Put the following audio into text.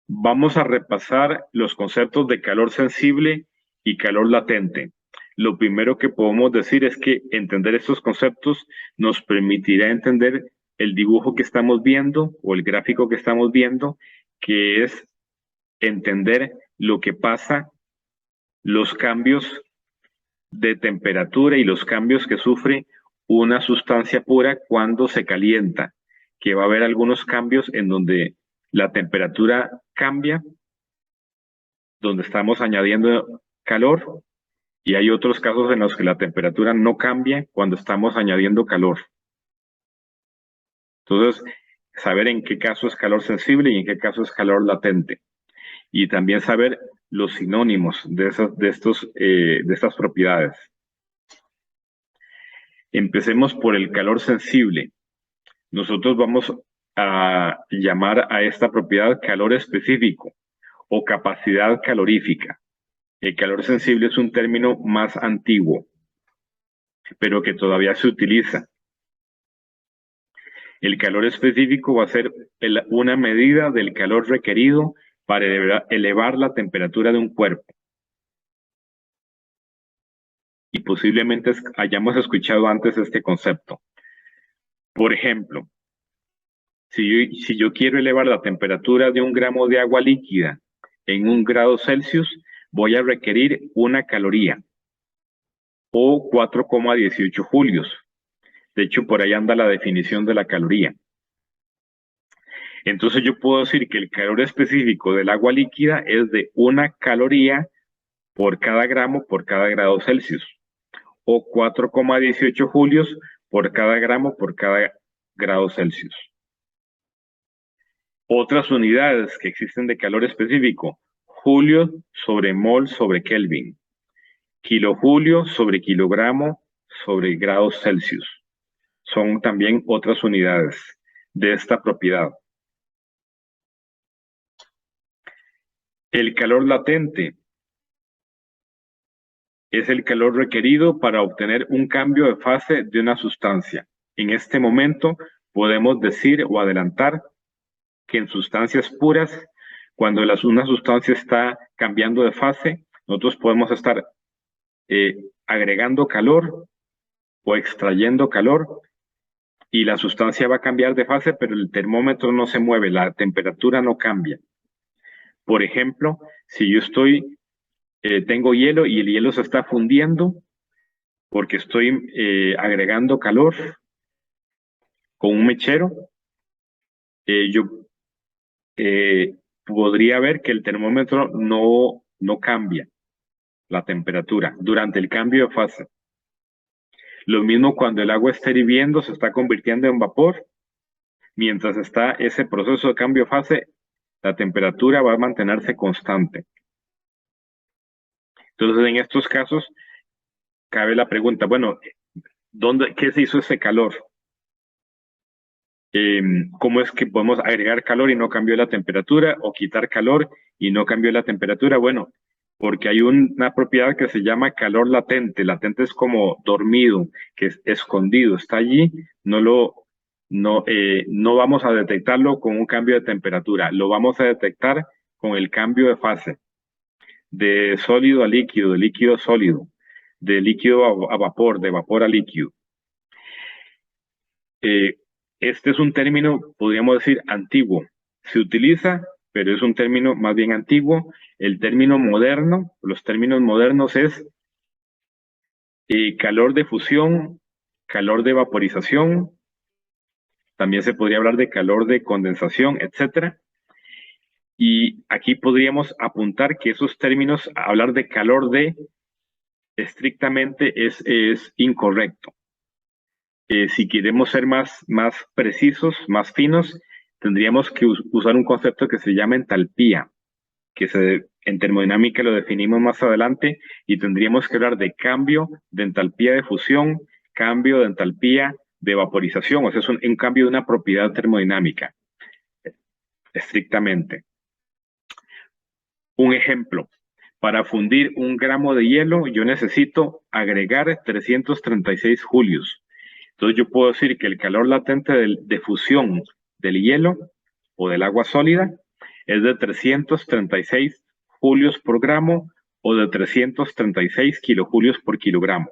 Vamos a repasar los conceptos de calor sensible y calor latente. Lo primero que podemos decir es que entender estos conceptos nos permitirá entender el dibujo que estamos viendo o el gráfico que estamos viendo, que es entender lo que pasa, los cambios de temperatura y los cambios que sufre una sustancia pura cuando se calienta, que va a haber algunos cambios en donde la temperatura cambia, donde estamos añadiendo calor, y hay otros casos en los que la temperatura no cambia cuando estamos añadiendo calor. Entonces, saber en qué caso es calor sensible y en qué caso es calor latente. Y también saber los sinónimos de estas propiedades. Empecemos por el calor sensible. Nosotros vamos a llamar a esta propiedad calor específico o capacidad calorífica. El calor sensible es un término más antiguo, pero que todavía se utiliza. El calor específico va a ser una medida del calor requerido para elevar la temperatura de un cuerpo. Y posiblemente hayamos escuchado antes este concepto. Por ejemplo, si yo quiero elevar la temperatura de 1 gramo de agua líquida en 1 grado Celsius, voy a requerir 1 caloría o 4,18 julios. De hecho, por ahí anda la definición de la caloría. Entonces yo puedo decir que el calor específico del agua líquida es de 1 caloría por cada gramo por cada grado Celsius o 4,18 julios por cada gramo por cada grado Celsius. Otras unidades que existen de calor específico: julio sobre mol sobre Kelvin, kilojulio sobre kilogramo sobre grados Celsius. Son también otras unidades de esta propiedad. El calor latente es el calor requerido para obtener un cambio de fase de una sustancia. En este momento podemos decir o adelantar que en sustancias puras, cuando una sustancia está cambiando de fase, nosotros podemos estar agregando calor o extrayendo calor y la sustancia va a cambiar de fase, pero el termómetro no se mueve, la temperatura no cambia. Por ejemplo, si yo tengo hielo y el hielo se está fundiendo porque estoy agregando calor con un mechero, yo podría ver que el termómetro no cambia la temperatura durante el cambio de fase. Lo mismo cuando el agua está hirviendo, se está convirtiendo en vapor. Mientras está ese proceso de cambio de fase, la temperatura va a mantenerse constante. Entonces, en estos casos, cabe la pregunta, bueno, ¿qué se hizo ese calor? ¿Cómo es que podemos agregar calor y no cambió la temperatura, o quitar calor y no cambió la temperatura? Bueno, porque hay una propiedad que se llama calor latente. Latente es como dormido, que es escondido, está allí, no vamos a detectarlo con un cambio de temperatura, lo vamos a detectar con el cambio de fase, de sólido a líquido, de líquido a sólido, de líquido a vapor, de vapor a líquido. Este es un término, podríamos decir, antiguo. Se utiliza, pero es un término más bien antiguo. El término moderno, los términos modernos es calor de fusión, calor de vaporización, también se podría hablar de calor de condensación, etc. Y aquí podríamos apuntar que esos términos, hablar de calor de estrictamente es incorrecto. Si queremos ser más precisos, más finos, tendríamos que usar un concepto que se llama entalpía, que en termodinámica lo definimos más adelante, y tendríamos que hablar de cambio de entalpía de fusión, cambio de entalpía de vaporización, o sea, es un cambio de una propiedad termodinámica, estrictamente. Un ejemplo: para fundir 1 gramo de hielo, yo necesito agregar 336 julios. Entonces yo puedo decir que el calor latente de fusión del hielo o del agua sólida ¿Es de 336 julios por gramo o de 336 kilojulios por kilogramo?